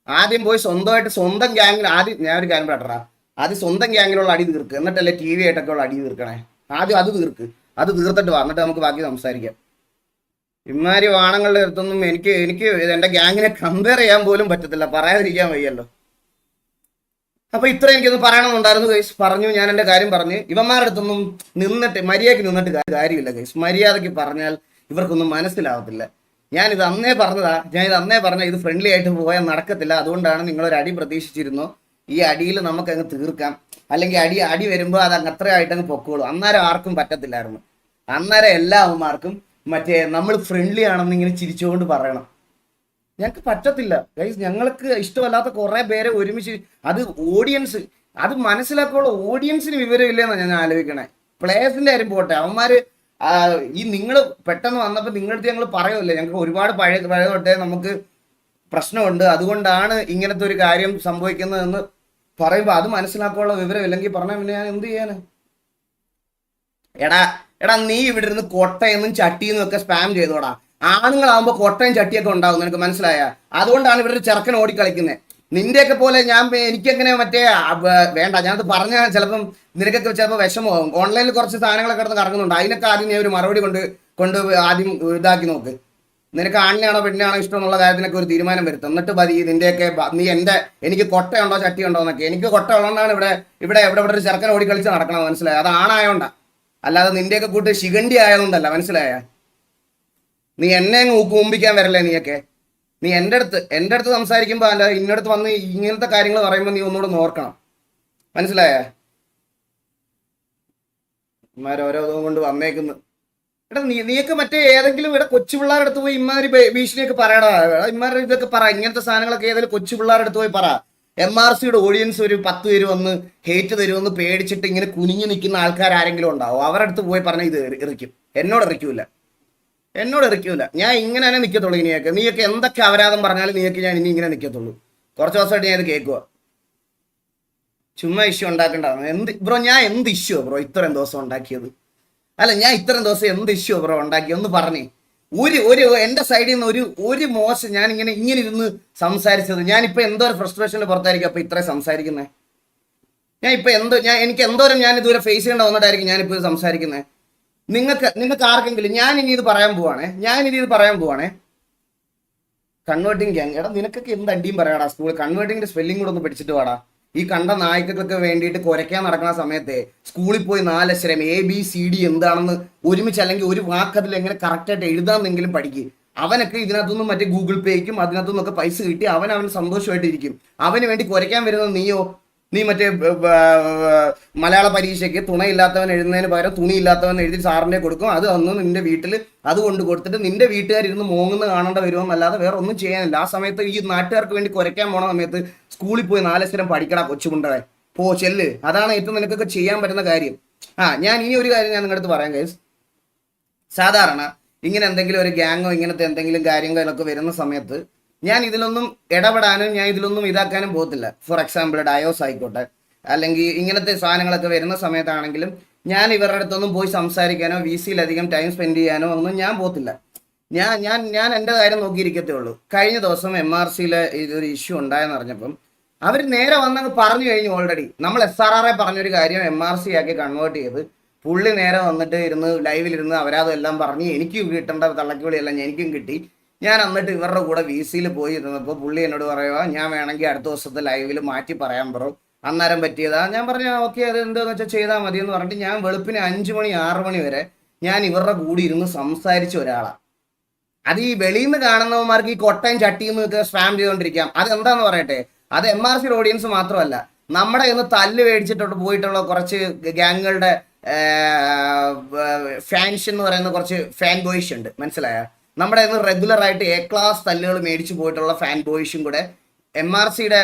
ആദ്യം പോയി സ്വന്തമായിട്ട് സ്വന്തം ഗ്യാങ്ങിൽ ആദ്യം ഞാൻ ഒരു കാര്യം പറയട്ടാ, ആദ്യം സ്വന്തം ഗ്യാങ്ങിലുള്ള അടി തീർക്ക്, എന്നിട്ടല്ലേ ടി വി ആയിട്ടൊക്കെ ഉള്ള അടി തീർക്കണേ. ആദ്യം അത് തീർക്ക്, അത് തീർത്തിട്ട് വന്നിട്ട് നമുക്ക് ബാക്കി സംസാരിക്കാം. ഇമാരി വാണങ്ങളുടെ അടുത്തൊന്നും എനിക്ക് എനിക്ക് എൻ്റെ ഗ്യാങ്ങിനെ കമ്പയർ ചെയ്യാൻ പോലും പറ്റത്തില്ല, പറയാതിരിക്കാൻ വയ്യല്ലോ. അപ്പൊ ഇത്ര എനിക്കൊന്ന് പറയണമെന്നുണ്ടായിരുന്നു ഗൈസ്, പറഞ്ഞു, ഞാൻ എൻ്റെ കാര്യം പറഞ്ഞ്. ഇവന്മാരുടെ അടുത്തൊന്നും നിന്നിട്ട് മര്യാദയ്ക്ക് നിന്നിട്ട് കാര്യമില്ല ഗൈസ്. മര്യാദയ്ക്ക് പറഞ്ഞാൽ ഇവർക്കൊന്നും മനസ്സിലാവത്തില്ല. ഞാനിത് അന്നേ പറഞ്ഞതാ, ഇത് ഫ്രണ്ട്ലി ആയിട്ട് പോയാൽ നടക്കത്തില്ല. അതുകൊണ്ടാണ് നിങ്ങളൊരു അടി പ്രതീക്ഷിച്ചിരുന്നോ, ഈ അടിയിൽ നമുക്ക് അങ്ങ് തീർക്കാം, അല്ലെങ്കിൽ അടി വരുമ്പോൾ അത് അങ്ങ് അത്രയായിട്ട് അങ്ങ് പൊക്കോളൂ. അന്നേരം ആർക്കും പറ്റത്തില്ലായിരുന്നു. അന്നേരം എല്ലാവന്മാർക്കും മറ്റേ നമ്മൾ ഫ്രണ്ട്ലി ആണെന്ന് ഇങ്ങനെ ചിരിച്ചുകൊണ്ട് പറയണം. ഞങ്ങൾക്ക് പറ്റത്തില്ല ഗൈസ്. ഞങ്ങൾക്ക് ഇഷ്ടമല്ലാത്ത കുറെ പേരെ ഒരുമിച്ച്, അത് ഓഡിയൻസ്, അത് മനസ്സിലാക്കുള്ള ഓഡിയൻസിന് വിവരമില്ലെന്നാണ് ഞാൻ ആലോചിക്കണേ. പ്ലേയേഴ്സിന്റെ കാര്യം പോട്ടെ, അവന്മാര് ഈ നിങ്ങൾ പെട്ടെന്ന് വന്നപ്പോൾ നിങ്ങളടുത്ത് ഞങ്ങൾ പറയുമല്ലേ, ഞങ്ങൾക്ക് ഒരുപാട് പഴയ തൊട്ടേ നമുക്ക് പ്രശ്നമുണ്ട്, അതുകൊണ്ടാണ് ഇങ്ങനത്തെ ഒരു കാര്യം സംഭവിക്കുന്നതെന്ന് പറയുമ്പോൾ അത് മനസ്സിലാക്കാനുള്ള വിവരം ഇല്ലെങ്കിൽ പറഞ്ഞാൽ പിന്നെ ഞാൻ എന്ത് ചെയ്യാന്? എടാ നീ ഇവിടെ ഇരുന്ന് കൊട്ടയെന്നും ചട്ടിയെന്നും ഒക്കെ സ്പാം ചെയ്തോടാ. ആണുങ്ങളാകുമ്പോൾ കൊട്ടയും ചട്ടിയൊക്കെ ഉണ്ടാവും, നിനക്ക് മനസ്സിലായ? അതുകൊണ്ടാണ് ഇവിടെ ഒരു ചെറുക്കൻ ഓടിക്കളിക്കുന്നത്. നിന്റെയൊക്കെ പോലെ എനിക്കെങ്ങനെ മറ്റേ വേണ്ട, ഞാനത് പറഞ്ഞാൽ ചിലപ്പം നിനക്കൊക്കെ ചിലപ്പോൾ വിഷമമാകും. ഓൺലൈനിൽ കുറച്ച് സാധനങ്ങളൊക്കെ കിടന്ന് കറങ്ങുന്നുണ്ട്, അതിനൊക്കെ ആദ്യം നീ ഒരു മറുപടി കൊണ്ട് ആദ്യം ഇതാക്കി നോക്ക്. നിനക്ക് ആണിനെയാണോ പെണ്ണിനാണോ ഇഷ്ടം എന്നുള്ള കാര്യത്തിനൊക്കെ ഒരു തീരുമാനം വരുത്തും. എന്നിട്ട് മതി നിന്റെയൊക്കെ നീ എനിക്ക് കൊട്ടയുണ്ടോ ചട്ടിയുണ്ടോ എന്നൊക്കെ. എനിക്ക് കൊട്ട ഉള്ളതുകൊണ്ടാണ് ഇവിടെ ഒരു ചെറുക്കൻ ഓടിക്കളിച്ച് നടക്കണം, മനസ്സിലായ? അത് ആണായോണ്ടാ, അല്ലാതെ നിന്റെയൊക്കെ കൂട്ട് ശിഖണ്ഡി ആയതുകൊണ്ടല്ല, മനസ്സിലായ? നീ എന്നെ ഊമ്പിക്കാൻ വരല്ലേ നീയൊക്കെ. നീ എൻ്റെ അടുത്ത് സംസാരിക്കുമ്പോൾ അല്ല ഇന്നടുത്ത് വന്ന് ഇങ്ങനത്തെ കാര്യങ്ങൾ പറയുമ്പോൾ നീ ഒന്നുകൂടെ നോർക്കണം, മനസ്സിലായ? ഓരോ കൊണ്ട് വന്നേക്കുന്നു. എടാ നീയൊക്കെ മറ്റേ ഏതെങ്കിലും ഇവിടെ കൊച്ചു പിള്ളേരുടെ അടുത്ത് പോയി ഇമാതിരി ഭീഷണിയൊക്കെ പറയടാ. ഇമാരുടെ ഇതൊക്കെ പറ, ഇങ്ങനത്തെ സാധനങ്ങളൊക്കെ ഏതെങ്കിലും കൊച്ചു പിള്ളേരുടെ അടുത്ത് പോയി പറ. MRCയുടെ ഓഡിയൻസ് ഒരു 10 പേര് വന്ന് ഹേറ്റ് തരുമെന്ന് പേടിച്ചിട്ട് ഇങ്ങനെ കുനിഞ്ഞു നിൽക്കുന്ന ആൾക്കാർ ആരെങ്കിലും ഉണ്ടാവും, അവരുടെ അടുത്ത് പോയി പറഞ്ഞാൽ ഇത് എറിക്കും. എന്നോട് എറിക്കൂല. ഞാൻ ഇങ്ങനെ തന്നെ നിൽക്കത്തുള്ളൂ. നീയൊക്കെ എന്തൊക്കെ അപരാധം പറഞ്ഞാലും ഞാൻ ഇനി ഇങ്ങനെ നിൽക്കത്തുള്ളൂ. കുറച്ച് ദിവസമായിട്ട് ഞാൻ ഇത് കേൾക്കുക. ചുമ്മാ ഇഷ്യൂ ഉണ്ടാക്കണ്ടായിരുന്നു. ബ്രോ ഞാൻ എന്ത് ഇഷ്യൂ ബ്രോ ഇത്രയും ദിവസം ഉണ്ടാക്കിയത്? അല്ല ഞാൻ ഇത്രയും ദിവസം എന്ത് ഇഷ്യൂ ബ്രോ ഉണ്ടാക്കി ഒന്ന് പറഞ്ഞേ. ഒരു എൻ്റെ സൈഡിൽ നിന്ന് ഒരു മോശം ഞാൻ ഇങ്ങനെ ഇരുന്ന് സംസാരിച്ചത്. ഞാനിപ്പോ എന്തോ ഒരു ഫ്രസ്ട്രേഷനിൽ പുറത്തായിരിക്കും അപ്പൊ ഇത്രയും സംസാരിക്കുന്നത്. എനിക്ക് എന്തോരം ഞാൻ ഇതുവരെ ഫേസ് ചെയ്യേണ്ട വന്നിട്ടായിരിക്കും ഞാനിപ്പോൾ ഇത് സംസാരിക്കുന്നത്. നിങ്ങൾക്ക് ആർക്കെങ്കിലും ഞാൻ ഇനി ഇത് പറയാൻ പോവാണേ. കൺവേർട്ടിങ് ഗ്യാങ്, എടാ നിനക്കൊക്കെ എന്ത് അടിയും പറയാടാ. സ്കൂളിൽ കൺവേർട്ടിങ്ങിന്റെ സ്പെല്ലിംഗ് കൂടെ ഒന്ന് പഠിച്ചിട്ട് വാടാ. ഈ കണ്ട നായ്ക്കൾക്ക് വേണ്ടിയിട്ട് കുരയ്ക്കാൻ നടക്കുന്ന സമയത്തെ സ്കൂളിൽ പോയി 4 അക്ഷരം ABCD എന്താണെന്ന് ഒരുമിച്ച് അല്ലെങ്കിൽ ഒരു വാക്കതിൽ എങ്ങനെ കറക്റ്റായിട്ട് എഴുതാമെന്നെങ്കിലും പഠിക്കും. അവനൊക്കെ ഇതിനകത്തൊന്നും മറ്റേ ഗൂഗിൾ പേയ്ക്കും അതിനകത്തുനിന്നൊക്കെ പൈസ കിട്ടി അവൻ സന്തോഷമായിട്ടിരിക്കും. അവന് വേണ്ടി കുരയ്ക്കാൻ വരുന്ന നീ മറ്റേ മലയാള പരീക്ഷയ്ക്ക് തുണയില്ലാത്തവൻ എഴുതുന്നതിന് പകരം തുണിയില്ലാത്തവൻ എഴുതി സാറിനെ കൊടുക്കും. അത് അന്ന് നിന്റെ വീട്ടിൽ അത് കൊണ്ട് കൊടുത്തിട്ട് നിന്റെ വീട്ടുകാരിരുന്ന് മോങ്ങുന്ന കാണേണ്ട വരുമെന്നല്ലാതെ വേറെ ഒന്നും ചെയ്യാനില്ല. ആ സമയത്ത് ഈ നാട്ടുകാർക്ക് വേണ്ടി കുരയ്ക്കാൻ പോണ സമയത്ത് സ്കൂളിൽ പോയി 4 അക്ഷരം പഠിക്കടാ കൊച്ചുമുണ്ടേ, ചെല്ല്. അതാണ് ഏറ്റവും നിനക്കൊക്കെ ചെയ്യാൻ പറ്റുന്ന കാര്യം. ഞാൻ ഇനി ഒരു കാര്യം ഞാൻ നിങ്ങളുടെ അടുത്ത് പറയാം ഗൈസ്. സാധാരണ ഇങ്ങനെ എന്തെങ്കിലും ഒരു ഗ്യാങ്ങോ ഇങ്ങനത്തെ എന്തെങ്കിലും കാര്യങ്ങളൊക്കെ വരുന്ന സമയത്ത് ഞാൻ ഇതിലൊന്നും ഇടപെടാനും ഞാൻ ഇതിലൊന്നും ഇതാക്കാനും പോകത്തില്ല. ഫോർ എക്സാമ്പിൾ ഡയോസ് ആയിക്കോട്ടെ, അല്ലെങ്കിൽ ഇങ്ങനത്തെ സാധനങ്ങളൊക്കെ വരുന്ന സമയത്താണെങ്കിലും ഞാൻ ഇവരുടെ അടുത്തൊന്നും പോയി സംസാരിക്കാനോ VCയിലധികം ടൈം സ്പെൻഡ് ചെയ്യാനോ ഒന്നും ഞാൻ പോകത്തില്ല. ഞാൻ എൻ്റെ കാര്യം നോക്കിയിരിക്കത്തേ ഉള്ളൂ. കഴിഞ്ഞ ദിവസം MRCയിലെ ഇതൊരു ഇഷ്യൂ ഉണ്ടായെന്ന് അറിഞ്ഞപ്പം അവർ നേരെ വന്നങ്ങ് പറഞ്ഞു കഴിഞ്ഞു. ഓൾറെഡി നമ്മൾ SRRA പറഞ്ഞൊരു കാര്യം MRC ആക്കി കൺവേർട്ട് ചെയ്ത് പുള്ളി നേരെ വന്നിട്ട് ലൈവിലിരുന്ന് അവരാതും എല്ലാം പറഞ്ഞ് എനിക്കും കിട്ടേണ്ട തള്ളക്കുവിളിയെല്ലാം എനിക്കും കിട്ടി. ഞാൻ എന്നിട്ട് ഇവരുടെ കൂടെ VCയിൽ പോയി ഇരുന്നപ്പോൾ പുള്ളി എന്നോട് പറയുക, ഞാൻ വേണമെങ്കിൽ അടുത്ത ദിവസത്തെ ലൈവിൽ മാറ്റി പറയാൻ പറയും. അന്നേരം പറ്റിയതാ. ഞാൻ പറഞ്ഞു ഓക്കെ അത് എന്താണെന്ന് വെച്ചാൽ ചെയ്താൽ മതി എന്ന് പറഞ്ഞിട്ട് ഞാൻ വെളുപ്പിന് 5 മണി 6 മണി വരെ ഞാൻ ഇവരുടെ കൂടി ഇരുന്ന് സംസാരിച്ച ഒരാളാണ്. അത് ഈ വെളിയിൽ നിന്ന് കാണുന്നവന്മാർക്ക് ഈ കൊട്ടയും ചട്ടിയും ഒക്കെ സ്പാം ചെയ്തുകൊണ്ടിരിക്കാം. അതെന്താന്ന് പറയട്ടെ, അത് MRCയുടെ ഓഡിയൻസ് മാത്രമല്ല, നമ്മുടെ ഇന്ന് തല്ല് മേടിച്ചിട്ട് പോയിട്ടുള്ള കുറച്ച് ഗ്യാങ്ങുകളുടെ ഫാൻസ് എന്ന് പറയുന്ന കുറച്ച് ഫാൻ ബോയ്സ് ഉണ്ട്, മനസ്സിലായ? നമ്മുടെ ഇന്ന് റെഗുലർ ആയിട്ട് A ക്ലാസ് തല്ലുകൾ മേടിച്ചു പോയിട്ടുള്ള ഫാൻ ബോയ്സും കൂടെ MRCയുടെ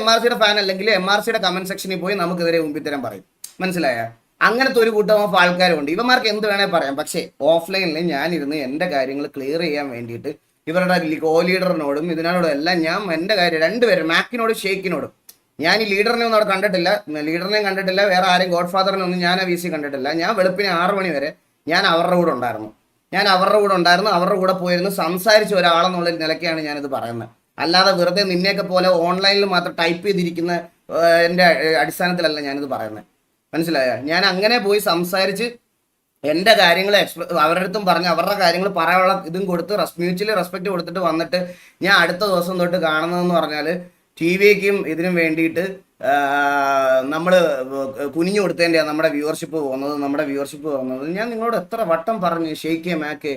MRCയുടെ ഫാൻ അല്ലെങ്കിൽ MRCയുടെ കമന്റ് സെക്ഷനിൽ പോയി നമുക്കെതിരെ ഉമ്പിത്തരം പറയും, മനസ്സിലായ? അങ്ങനത്തെ ഒരു കൂട്ടം ഓഫ് ആൾക്കാരുണ്ട്. ഇവന്മാർക്ക് എന്ത് വേണേൽ പറയാം. പക്ഷേ ഓഫ്ലൈനിൽ ഞാനിരുന്ന് എൻ്റെ കാര്യങ്ങൾ ക്ലിയർ ചെയ്യാൻ വേണ്ടിയിട്ട് ഇവരുടെ കോ ലീഡറിനോടും ഇതിനോടും എല്ലാം ഞാൻ എൻ്റെ കാര്യം രണ്ടുപേരും മാക്കിനോടും ഷെയ്ക്കിനോടും ഞാൻ ഈ ലീഡറിനെ ഒന്നും അവിടെ കണ്ടിട്ടില്ല, ലീഡറിനെയും കണ്ടിട്ടില്ല, വേറെ ആരെയും ഗോഡ് ഫാദറിനെ ഒന്നും ഞാൻ ആ VC കണ്ടിട്ടില്ല. ഞാൻ വെളുപ്പിന് 6 മണി വരെ ഞാൻ അവരുടെ കൂടെ ഉണ്ടായിരുന്നു. അവരുടെ കൂടെ പോയിരുന്നു സംസാരിച്ച ഒരാളെന്നുള്ള നിലയ്ക്കാണ് ഞാനിത് പറയുന്നത്. അല്ലാതെ വെറുതെ നിന്നെയൊക്കെ പോലെ ഓൺലൈനിൽ മാത്രം ടൈപ്പ് ചെയ്തിരിക്കുന്ന എൻ്റെ അടിസ്ഥാനത്തിലല്ല ഞാനിത് പറയുന്നത്. മനസ്സിലായ? ഞാൻ അങ്ങനെ പോയി സംസാരിച്ച് എൻ്റെ കാര്യങ്ങൾ അവരുടെ അടുത്തും പറഞ്ഞ് അവരുടെ കാര്യങ്ങൾ പറയാനുള്ള ഇതും കൊടുത്ത് മ്യൂച്വലി റെസ്പെക്ട് കൊടുത്തിട്ട് വന്നിട്ട് ഞാൻ അടുത്ത ദിവസം തൊട്ട് കാണുന്നതെന്ന് പറഞ്ഞാൽ TVക്കും ഇതിനും വേണ്ടിയിട്ട് നമ്മൾ കുനിഞ്ഞു കൊടുത്തതിൻ്റെയാണ് നമ്മുടെ വ്യൂവർഷിപ്പ് പോകുന്നത്. ഞാൻ നിങ്ങളോട് എത്ര വട്ടം പറഞ്ഞു ഷെയ്ക്കേ മാക്കേ.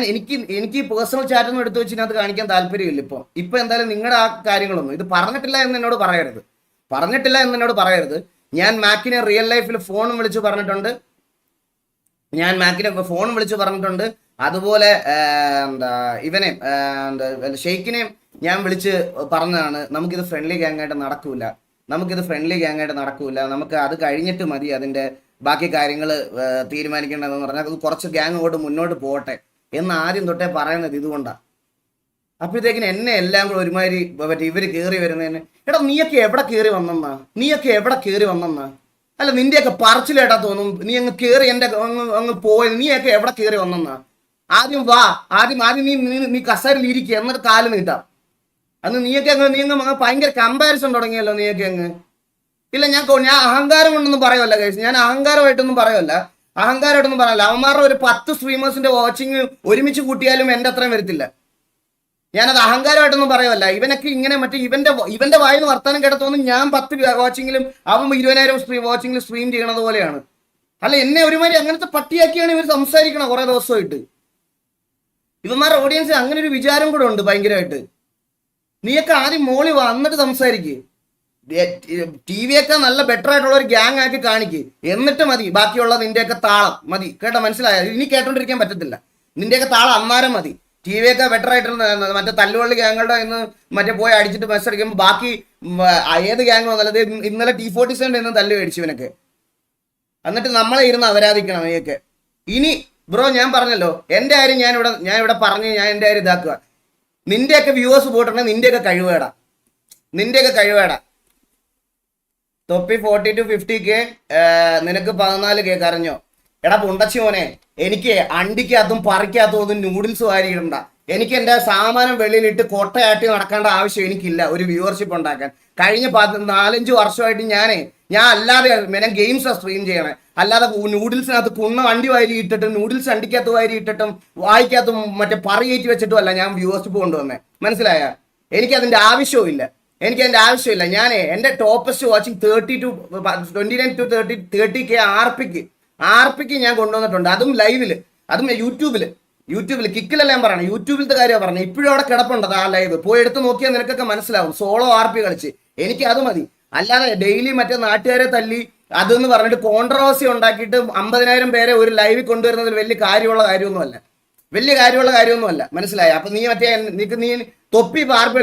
എനിക്ക് പേഴ്സണൽ ചാറ്റൊന്നും എടുത്തു വെച്ച് ഇതിനകത്ത് കാണിക്കാൻ താല്പര്യമില്ല. ഇപ്പൊ എന്തായാലും നിങ്ങളുടെ ആ കാര്യങ്ങളൊന്നും ഇത് പറഞ്ഞിട്ടില്ല എന്ന് എന്നോട് പറയരുത്. ഞാൻ മാക്കിനെ റിയൽ ലൈഫിൽ ഫോണും വിളിച്ച് പറഞ്ഞിട്ടുണ്ട്. അതുപോലെ ഇവനെ ഷെയ്ക്കിനെയും ഞാൻ വിളിച്ച് പറഞ്ഞതാണ്, നമുക്കിത് ഫ്രണ്ട്ലി ഗ്യാങ് ആയിട്ട് നടക്കൂല. നമുക്ക് അത് കഴിഞ്ഞിട്ട് മതി അതിന്റെ ബാക്കി കാര്യങ്ങൾ തീരുമാനിക്കേണ്ടതെന്ന് പറഞ്ഞാൽ അത് കുറച്ച് ഗ്യാങ് കൊണ്ട് മുന്നോട്ട് പോകട്ടെ എന്ന് ആദ്യം തൊട്ടേ പറയുന്നത് ഇതുകൊണ്ടാണ്. അപ്പോഴത്തേക്കിന് എന്നെ എല്ലാം കൂടെ ഒരുമാതിരി ഇവര് കയറി വരുന്നതിന്, എടാ നീയൊക്കെ എവിടെ കയറി വന്നെന്നാ? അല്ല നിന്റെയൊക്കെ പറച്ചിലേട്ടാ തോന്നും. നീ അങ്ങ് കയറി എൻ്റെ അങ്ങ് പോയി, നീയൊക്കെ എവിടെ കയറി വന്നെന്നാ? ആദ്യം വാ, ആദ്യം നീ കസേരയിൽ ഇരിക്കുക, എന്നിട്ട് കാല് നീട്ടാം. അന്ന് നീ അങ്ങ് ഭയങ്കര കമ്പാരിസൺ തുടങ്ങിയല്ലോ നീയൊക്കെ അങ്ങ്. ഇല്ല ഞാൻ അഹങ്കാരം കൊണ്ടൊന്നും പറയുമല്ല ഗൈസ്, ഞാൻ അഹങ്കാരമായിട്ടൊന്നും പറയല്ല. അവന്മാരുടെ ഒരു 10 സ്ട്രീമേഴ്സിന്റെ വാച്ചിങ് ഒരുമിച്ച് കൂട്ടിയാലും എൻ്റെ അത്രയും വരത്തില്ല. ഞാനത് അഹങ്കാരമായിട്ടൊന്നും പറയുമല്ല. ഇവനൊക്കെ ഇങ്ങനെ ഇവന്റെ വായിന്ന് വർത്താനം കേട്ട തോന്നുന്നു ഞാൻ 10 വാച്ചിങ്ങിലും അവൻ 20,000 വാച്ചിങ്ങിലും സ്ട്രീം ചെയ്യണത് പോലെയാണ്. അല്ല എന്നെ ഒരുമാതിരി അങ്ങനത്തെ പട്ടിയാക്കിയാണ് ഇവർ സംസാരിക്കണം കുറെ ദിവസമായിട്ട്. ഇവന്മാരുടെ ഓഡിയൻസിന് അങ്ങനെ ഒരു വിചാരം കൂടെ ഉണ്ട് ഭയങ്കരമായിട്ട്. നീയൊക്കെ ആദ്യം മോളി വാ, എന്നിട്ട് സംസാരിക്കുക. TVയൊക്കെ നല്ല ബെറ്റർ ആയിട്ടുള്ള ഒരു ഗ്യാങ് ആക്കി കാണിക്ക്, എന്നിട്ട് മതി ബാക്കിയുള്ള നിന്റെയൊക്കെ താളം മതി. കേട്ടോ, മനസ്സിലായോ? ഇനി കേട്ടോണ്ടിരിക്കാൻ പറ്റത്തില്ല. നിന്റെയൊക്കെ താളം അന്നേരം മതി. TVയൊക്കെ ബെറ്റർ ആയിട്ടുള്ള മറ്റേ തല്ലുവള്ളി ഗ്യാങ്ങുകളുടെ ഇന്ന് പോയി അടിച്ചിട്ട് മെസ്സ് അടിക്കുമ്പോൾ ബാക്കി ഏത് ഗ്യാങ് വന്നാലത് ഇന്നലെ T47 ഇന്ന് തല്ല് മേടിച്ചു ഇവനൊക്കെ. എന്നിട്ട് നമ്മളെ ഇരുന്ന് അപരാധിക്കണം നീയൊക്കെ. ഇനി ബ്രോ ഞാൻ പറഞ്ഞല്ലോ എൻ്റെ കാര്യം ഞാൻ ഇവിടെ പറഞ്ഞ് ഞാൻ എൻ്റെ കാര്യം ഇതാക്കുക. നിന്റെയൊക്കെ വ്യൂവേഴ്സ് പോയിട്ടുണ്ടെങ്കിൽ നിന്റെയൊക്കെ കഴിവേടാ. തൊപ്പി 40 to 50K, നിനക്ക് 14K കരഞ്ഞോ? എടാ പുണ്ടച്ചി മോനെ, എനിക്ക് അണ്ടിക്കകത്തും പറിക്കകത്തും ഒന്നും നൂഡിൽസ് വാരിയിടണ്ട. എനിക്ക് എൻ്റെ സാമാനം വെളിയിലിട്ട് കൊട്ടയാട്ടി നടക്കേണ്ട ആവശ്യം എനിക്കില്ല ഒരു വ്യൂവർഷിപ്പ് ഉണ്ടാക്കാൻ. കഴിഞ്ഞ 4-5 വർഷമായിട്ട് ഞാൻ അല്ലാതെ ഗെയിംസാണ് സ്ട്രീം ചെയ്യണേ. അല്ലാതെ നൂഡിൽസിനകത്ത് കുണ്ണ വണ്ടി വാരി ഇട്ടിട്ടും നൂഡിൽസ് അണ്ടിക്കകത്ത് വാരി ഇട്ടിട്ടും വായിക്കകത്തും മറ്റേ പറയേറ്റി വെച്ചിട്ടും അല്ല ഞാൻ വ്യൂവർഷിപ്പ് കൊണ്ടുവന്നേ. മനസ്സിലായ? എനിക്കതിൻ്റെ ആവശ്യവും ഇല്ല. ഞാൻ എൻ്റെ ടോപ്പസ്റ്റ് വാച്ചിങ് 29 to 30K ആർപിക്ക് ഞാൻ കൊണ്ടുവന്നിട്ടുണ്ട്. അതും ലൈവില്, അതും യൂട്യൂബിൽ കിക്കിലല്ല ഞാൻ പറയണം, യൂട്യൂബിലത്തെ കാര്യമാണ് പറഞ്ഞത്. ഇപ്പോഴും അവിടെ കിടപ്പുണ്ട് ആ ലൈവ്, പോയി എടുത്ത് നോക്കിയാൽ നിനക്കൊക്കെ മനസ്സിലാവും. സോളോ RP കളിച്ച് എനിക്ക് അത് മതി. അല്ലാതെ ഡെയിലി മറ്റേ നാട്ടുകാരെ തല്ലി അതെന്ന് പറഞ്ഞിട്ട് കോൺട്രവേഴ്സി ഉണ്ടാക്കിയിട്ട് 50,000 പേരെ ഒരു ലൈവിൽ കൊണ്ടുവരുന്നതിൽ വലിയ കാര്യമുള്ള കാര്യമൊന്നുമല്ല. മനസ്സിലായ? അപ്പൊ നീ നീ തൊപ്പി RP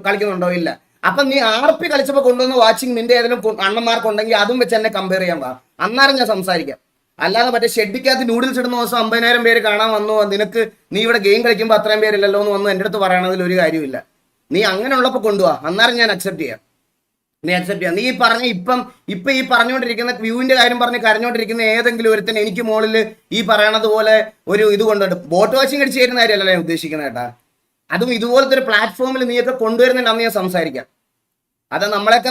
കളിക്കുന്നുണ്ടോ? ഇല്ല. അപ്പൊ നീ RP കളിച്ചപ്പോൾ കൊണ്ടുവന്ന വാച്ചിങ് നിന്റെ ഏതെങ്കിലും അണ്ണന്മാർക്കുണ്ടെങ്കിൽ അതും വെച്ച് എന്നെ കമ്പയർ ചെയ്യാൻ പാ, അന്നേരം ഞാൻ സംസാരിക്കാം. അല്ലാതെ മറ്റേ ഷെഡിക്കകത്ത് നൂഡിൽസ് ഇടുന്ന ദിവസം 50,000 പേര് കാണാൻ വന്നു, നീ ഇവിടെ ഗെയിം കളിക്കുമ്പോൾ അത്രയും പേരില്ലല്ലോ എന്ന് വന്നു എൻ്റെ അടുത്ത് പറയണതിൽ ഒരു കാര്യമില്ല. നീ അങ്ങനെ ഉള്ളപ്പോൾ കൊണ്ടുപോവാ, അന്നേരം ഞാൻ അക്സെപ്റ്റ് ചെയ്യാം. നീ ഈ പറഞ്ഞുകൊണ്ടിരിക്കുന്ന വ്യൂവിന്റെ കാര്യം പറഞ്ഞ് കരഞ്ഞോണ്ടിരിക്കുന്ന ഏതെങ്കിലും ഒരുത്തൻ എനിക്ക് മുകളിൽ ഈ പറയണത് പോലെ ഒരു ഇത് കൊണ്ടുണ്ട് ബോട്ട് വാച്ചിങ് അടിച്ച് തരുന്ന കാര്യമല്ല ഞാൻ ഉദ്ദേശിക്കുന്നത് കേട്ടാ. അതും ഇതുപോലത്തെ ഒരു പ്ലാറ്റ്ഫോമിൽ നീയൊക്കെ കൊണ്ടുവരുന്നുണ്ട്, അന്ന് ഞാൻ സംസാരിക്കാം. അത് നമ്മളൊക്കെ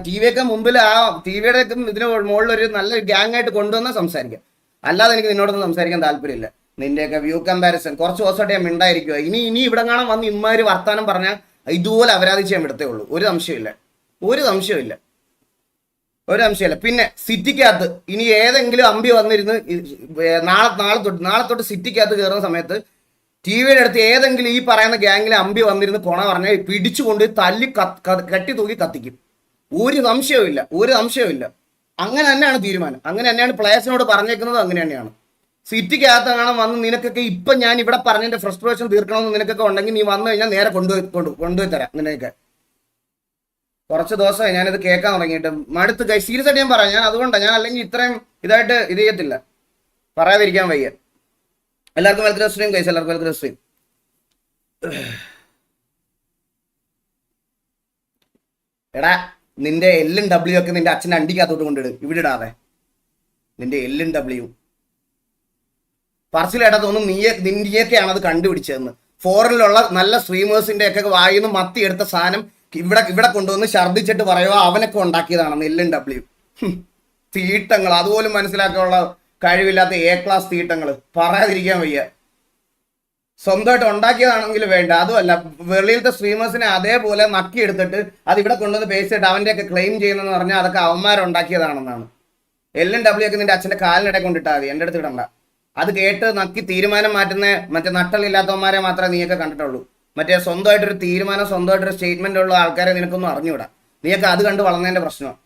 TVയൊക്കെ മുമ്പിൽ ആ TVയുടെ ഇതിന് മുകളിൽ ഒരു നല്ല ഗ്യാങ് ആയിട്ട് കൊണ്ടുവന്നാൽ സംസാരിക്കാം. അല്ലാതെ എനിക്ക് നിന്നോടൊന്നും സംസാരിക്കാൻ താല്പര്യമില്ല. നിന്റെയൊക്കെ വ്യൂ കമ്പാരിസൺ കുറച്ച് ദിവസമായിട്ട് ഞാൻ മിണ്ടായിരിക്കുക. ഇനി ഇവിടെ കാണാൻ വന്ന് ഇമ്മാര് വർത്താനം പറഞ്ഞാൽ ഇതുപോലെ അപരാധിച്ച് ഞാൻ വിടത്തേ ഉള്ളൂ. ഒരു സംശയമില്ല. പിന്നെ സിറ്റിക്കകത്ത് ഇനി ഏതെങ്കിലും അമ്പി വന്നിരുന്ന് നാളെ തൊട്ട് സിറ്റിക്കകത്ത് കയറുന്ന സമയത്ത് TVയുടെ അടുത്ത് ഏതെങ്കിലും ഈ പറയുന്ന ഗ്യാങ്ങിലെ അമ്പി വന്നിരുന്ന് കൊണ പറഞ്ഞാൽ പിടിച്ചുകൊണ്ട് തല്ലി കെട്ടി തൂക്കി കത്തിക്കും. ഒരു സംശയമില്ല. അങ്ങനെ തന്നെയാണ് തീരുമാനം. അങ്ങനെ തന്നെയാണ് പ്ലേയേഴ്സിനോട് പറഞ്ഞേക്കുന്നത്. അങ്ങനെ തന്നെയാണ്. സിറ്റിക്കകത്ത് കാണാൻ വന്ന് നിനക്കൊക്കെ ഇപ്പം ഞാൻ ഇവിടെ പറഞ്ഞതിന്റെ ഫ്രസ്ട്രേഷൻ തീർക്കണമെന്ന് നിനക്കൊക്കെ ഉണ്ടെങ്കിൽ നീ വന്നു കഴിഞ്ഞാൽ നേരെ കൊണ്ടുപോയി തരാം. നിനക്ക് കുറച്ച് ദിവസമായി ഞാനിത് കേൾക്കാൻ തുടങ്ങിയിട്ട് മടുത്ത് സീരിയസ് ആയിട്ട് ഞാൻ പറയാം. ഞാൻ അതുകൊണ്ടാണ് ഞാൻ അല്ലെങ്കിൽ ഇത്രയും ഇതായിട്ട് ഇത് ചെയ്യത്തില്ല, പറയാതിരിക്കാൻ വയ്യ. എല്ലാവർക്കും വെൽക്കം സ്ട്രീം ഗൈസ്, എല്ലാവർക്കും വെൽക്കം സ്ട്രീം. എടാ നിന്റെ എല്ലും ഡബ്ല്യു ഒക്കെ നിന്റെ അച്ഛൻ്റെ അണ്ടിക്കകത്തോട്ട് കൊണ്ടിട്, ഇവിടെ ഇടാതെ. നിന്റെ എല്ലും ഡബ്ല്യു പറച്ചിലേട്ടാ തോന്നുന്നു നീയൊക്കെയാണ് അത് കണ്ടുപിടിച്ചതെന്ന്. ഫോറിനിലുള്ള നല്ല സ്ട്രീമേഴ്സിന്റെ ഒക്കെ വായിന്ന് മത്തി എടുത്ത സാധനം ഇവിടെ കൊണ്ടുവന്ന് ഛർദ്ദിച്ചിട്ട് പറയുക അവനൊക്കെ ഉണ്ടാക്കിയതാണെന്ന്. എല്ലും ഡബ്ല്യു തീട്ടങ്ങൾ അതുപോലും മനസ്സിലാക്കാനുള്ള കഴിവില്ലാത്ത എ ക്ലാസ് തീട്ടങ്ങൾ പറയാതിരിക്കാൻ വയ്യ. സ്വന്തമായിട്ട് ഉണ്ടാക്കിയതാണെങ്കിൽ വേണ്ട, അതുമല്ല വെളിയിലത്തെ സ്ട്രീമേഴ്സിനെ അതേപോലെ നക്കിയെടുത്തിട്ട് അത് ഇവിടെ കൊണ്ടുവന്ന് പേസിട്ട് അവൻ്റെയൊക്കെ ക്ലെയിം ചെയ്യുന്നതെന്ന് പറഞ്ഞാൽ അതൊക്കെ അവന്മാരുണ്ടാക്കിയതാണെന്നാണ്. എല്ലും ഡബ്ല്യു ഒക്കെ നിന്റെ അച്ഛൻ്റെ കാലിനിടെ കൊണ്ടിട്ടാൽ മതി, എൻ്റെ അടുത്ത് ഇടണ്ട. അത് കേട്ട് നക്കി തീരുമാനം മാറ്റുന്ന മറ്റേ നട്ടലില്ലാത്തവന്മാരെ മാത്രമേ നീയൊക്കെ കണ്ടിട്ടുള്ളൂ. മറ്റേ സ്വന്തമായിട്ടൊരു തീരുമാനം സ്വന്തമായിട്ടൊരു സ്റ്റേറ്റ്മെന്റ് ഉള്ള ആൾക്കാരെ നിനക്കൊന്നും അറിഞ്ഞുകൂടാ. നീയൊക്കെ അത് കണ്ട് വളർന്നതിന്റെ പ്രശ്നമാണ്.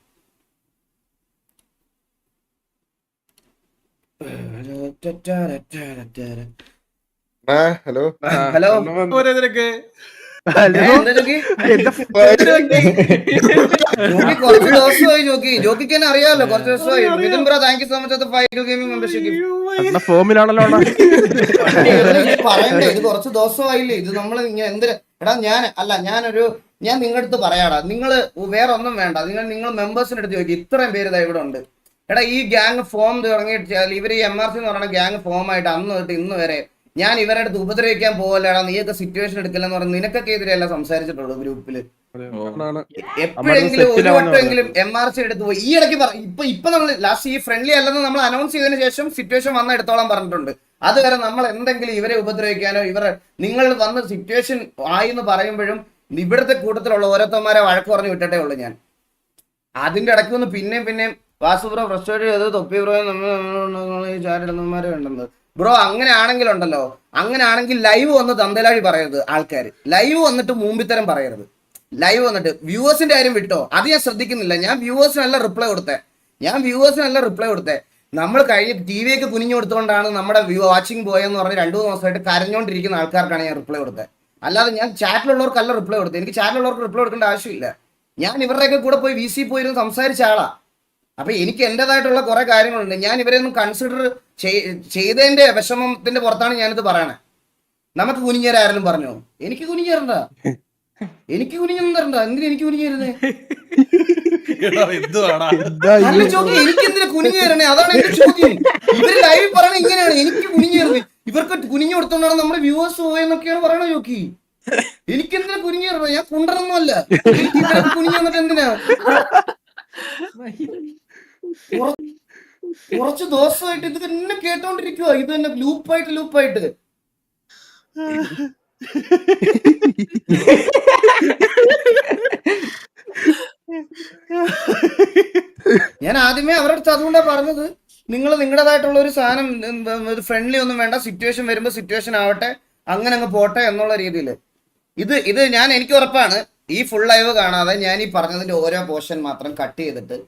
ഹലോ ഹലോ കുറച്ച് ദിവസമായി ജോക്കിക്ക് തന്നെ അറിയാമല്ലോ, കുറച്ച് ദിവസമായി. Mithun bro thank you so much five gaming membership. ഫോമിലാണല്ലോ പറയണ്ടേ, ഇത് കുറച്ച് ദിവസമായില്ലേ. ഇത് നമ്മൾ എന്തിനാ എടാ ഞാൻ നിങ്ങളുടെ അടുത്ത് പറയാടാ, നിങ്ങൾ വേറെ ഒന്നും വേണ്ട, നിങ്ങൾ മെമ്പേഴ്സിന്റെ അടുത്ത് ചോദിക്കും. ഇത്രയും പേര് ഇതാ ഇവിടെ ഉണ്ട്. എടാ ഈ ഗ്യാങ് ഫോം തുടങ്ങിയിട്ട് ഇവർ ഈ MRC എന്ന് പറയുന്ന ഗ്യാങ് ഫോം ആയിട്ട് അന്ന് തൊട്ട് ഇന്ന് വരെ ഞാൻ ഇവരുടെ അടുത്ത് ഉപദ്രവിക്കാൻ പോകല്ലേടാ, നീയൊക്കെ സിറ്റുവേഷൻ എടുക്കില്ലെന്ന് പറഞ്ഞ് നിനക്കൊക്കെ എതിരെയല്ല സംസാരിച്ചിട്ടുള്ളൂ ഗ്രൂപ്പില്. എപ്പോഴെങ്കിലും ഒരു വട്ടമെങ്കിലും MRC എടുത്ത് പോയി. ഈ ഇടയ്ക്ക് ഇപ്പൊ നമ്മൾ ലാസ്റ്റ് ഈ ഫ്രണ്ട്ലി അല്ലെന്ന് നമ്മൾ അനൗൺസ് ചെയ്തതിനു ശേഷം സിറ്റുവേഷൻ വന്ന എടുത്തോളം പറഞ്ഞിട്ടുണ്ട്. അതുവരെ നമ്മൾ എന്തെങ്കിലും ഇവരെ ഉപദ്രവിക്കാനോ നിങ്ങൾ വന്ന് സിറ്റുവേഷൻ ആയി എന്ന് പറയുമ്പോഴും ഇവിടുത്തെ കൂട്ടത്തിലുള്ള ഓരോരുത്തന്മാരെ വഴക്ക് പറഞ്ഞു വിട്ടിട്ടേ ഉള്ളൂ ഞാൻ. അതിന്റെ ഇടയ്ക്ക് ഒന്ന് പിന്നെയും വാസുബ്രോ ഫ്രസ്ട്രേറ്റ് ചെയ്ത് തൊപ്പി ബ്രോ ചാരിടുന്നവന്മാരെ ഉണ്ടെന്ന്. ബ്രോ അങ്ങനെയാണെങ്കിൽ ലൈവ് വന്ന് തന്തലാഴി പറയരുത്. ആൾക്കാർ ലൈവ് വന്നിട്ട് മൂമ്പിത്തരം പറയരുത്. ലൈവ് വന്നിട്ട് വ്യൂവേഴ്സിന്റെ കാര്യം വിട്ടോ, അത് ഞാൻ ശ്രദ്ധിക്കുന്നില്ല. ഞാൻ വ്യൂവേഴ്സിനല്ല റിപ്ലൈ കൊടുത്തേ. നമ്മൾ കഴിഞ്ഞ് TV ഒക്കെ കുനിഞ്ഞു കൊടുത്തുകൊണ്ടാണ് നമ്മുടെ വാച്ചിങ് പോയെന്ന് പറഞ്ഞ് 2-3 ദിവസമായിട്ട് കരഞ്ഞോണ്ടിരിക്കുന്ന ആൾക്കാർക്കാണ് ഞാൻ റിപ്ലൈ കൊടുത്തത്. അല്ലാതെ ഞാൻ ചാറ്റിലുള്ളവർക്കല്ല റിപ്ലൈ കൊടുത്തത്. എനിക്ക് ചാറ്റിലുള്ളവർക്ക് റിപ്ലൈ കൊടുക്കേണ്ട ആവശ്യമില്ല. ഞാൻ ഇവരുടെയൊക്കെ കൂടെ പോയി VC പോയിരുന്ന് സംസാരിച്ച ആളാ. അപ്പൊ എനിക്ക് എന്റേതായിട്ടുള്ള കുറെ കാര്യങ്ങളുണ്ട്. ഞാൻ ഇവരെ ഒന്നും കൺസിഡർ ചെയ്തതിന്റെ വിഷമത്തിന്റെ പുറത്താണ് ഞാനിത് പറയണേ. നമുക്ക് കുനിഞ്ഞേരാരെങ്കിലും പറഞ്ഞോ? എനിക്ക് കുനിഞ്ഞേരണ്ട. എന്തിനാ എനിക്ക് കുനിഞ്ഞേരുന്നേ? അല്ല ചോദ്യം, എനിക്ക് എന്തിനാ കുനിഞ്ഞേരണേ? അതാണ് എന്റെ ചോദ്യം. ഇവര് ലൈവ് പറയണ ഇങ്ങനെയാണ്, എനിക്ക് കുനിഞ്ഞേറുന്നത്. ഇവർക്ക് കുനിഞ്ഞു കൊടുത്തോണ്ടാണ് നമ്മുടെ വ്യൂവേഴ്സ് പോയെന്നൊക്കെയാണ് പറയണ ചോക്കി. എനിക്കെന്തിനാ കുനിഞ്ഞേറുന്നത്? ഞാൻ കുണ്ടറൊന്നുമല്ല. കുനിഞ്ഞു വന്നിട്ട് എന്തിനാ? കുറച്ച് ദിവസമായിട്ട് ഇത് തന്നെ കേട്ടോണ്ടിരിക്കുക. ഇത് തന്നെ ലൂപ്പായിട്ട് ഞാൻ ആദ്യമേ അവരുടെ അടുത്ത് അതുകൊണ്ടാണ് പറഞ്ഞത്, നിങ്ങൾ നിങ്ങളുടേതായിട്ടുള്ള ഒരു സാധനം ഫ്രണ്ട്ലി ഒന്നും വേണ്ട, സിറ്റുവേഷൻ വരുമ്പോൾ സിറ്റുവേഷൻ ആവട്ടെ, അങ്ങനെ അങ്ങ് പോട്ടെ എന്നുള്ള രീതിയിൽ. ഇത് എനിക്ക് ഉറപ്പാണ് ഈ ഫുൾ ലൈവ് കാണാതെ ഞാൻ ഈ പറഞ്ഞതിന്റെ ഓരോ പോർഷൻ മാത്രം കട്ട് ചെയ്തിട്ട്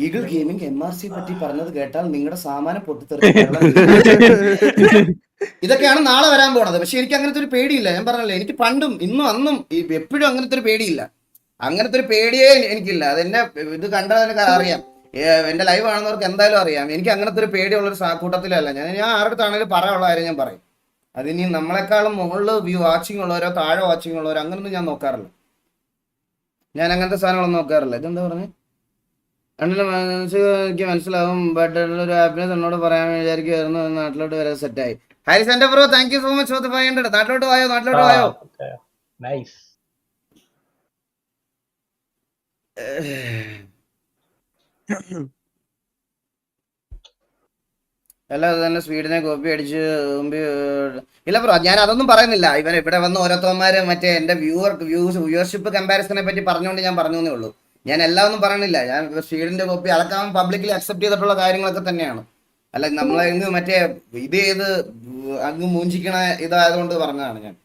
ഈഗിൾ ഗെയിമിംഗ് MRC പറ്റി പറഞ്ഞത് കേട്ടാൽ നിങ്ങളുടെ സാമാനം പൊട്ടിത്തെറിക്കും. ഇതൊക്കെയാണ് നാളെ വരാൻ പോണത്. പക്ഷെ എനിക്ക് അങ്ങനത്തെ ഒരു പേടിയില്ല. ഞാൻ പറഞ്ഞല്ലേ, എനിക്ക് പണ്ടും ഇന്നും അന്നും എപ്പോഴും അങ്ങനത്തെ ഒരു പേടിയില്ല. അങ്ങനത്തെ ഒരു പേടിയേ എനിക്കില്ല. അതെന്നെ ഇത് കണ്ടാൽ എനിക്ക് അറിയാം. എന്റെ ലൈവ് കാണുന്നവർക്ക് എന്തായാലും അറിയാം. എനിക്ക് അങ്ങനത്തെ ഒരു പേടിയുള്ളൊരു കൂട്ടത്തിലല്ല ഞാൻ ആരുടെ അടുത്താണെങ്കിലും പറയാനുള്ള കാര്യം ഞാൻ പറയും. അതിനി നമ്മളെക്കാളും മുകളിൽ വാച്ചിങ് ഉള്ളവരോ താഴെ വാച്ചിങ് ഉള്ളവരോ അങ്ങനൊന്നും ഞാൻ നോക്കാറില്ല. ഞാൻ അങ്ങനത്തെ സാധനങ്ങളൊന്നും നോക്കാറില്ല. ഇതെന്താ പറഞ്ഞേ? എനിക്ക് മനസ്സിലാവും, ബട്ട് ഒരു ഹാപ്പിനെസ് എന്നോട് പറയാൻ വിചാരിക്കുമായിരുന്നു. നാട്ടിലോട്ട് വരെ സെറ്റായി. ഹാരിസ് എന്റെ bro thank you so much for 500. നാട്ടിലോട്ട് വായോ. അല്ല അത് തന്നെ സ്വീഡനെ കോപ്പി അടിച്ച് ഇല്ല ബ്രോ, ഞാൻ അതൊന്നും പറയുന്നില്ല. ഇവിടെ വന്ന് ഓരോരുത്തന്മാര് മറ്റേ എന്റെ വ്യൂവർഷിപ്പ് കമ്പാരിസനെ പറ്റി പറഞ്ഞുകൊണ്ട് ഞാൻ പറഞ്ഞേ ഉള്ളൂ. ഞാൻ എല്ലാം ഒന്നും പറയണില്ല. ഞാൻ സ്വീഡന്റെ കോപ്പി അതൊക്കെ പബ്ലിക്കലി അക്സെപ്റ്റ് ചെയ്തിട്ടുള്ള കാര്യങ്ങളൊക്കെ തന്നെയാണ്. അല്ല നമ്മളെ മറ്റേ ഇത് ചെയ്ത് അങ്ങ് മൂഞ്ചിക്കണ ഇതായതുകൊണ്ട് പറഞ്ഞതാണ് ഞാൻ.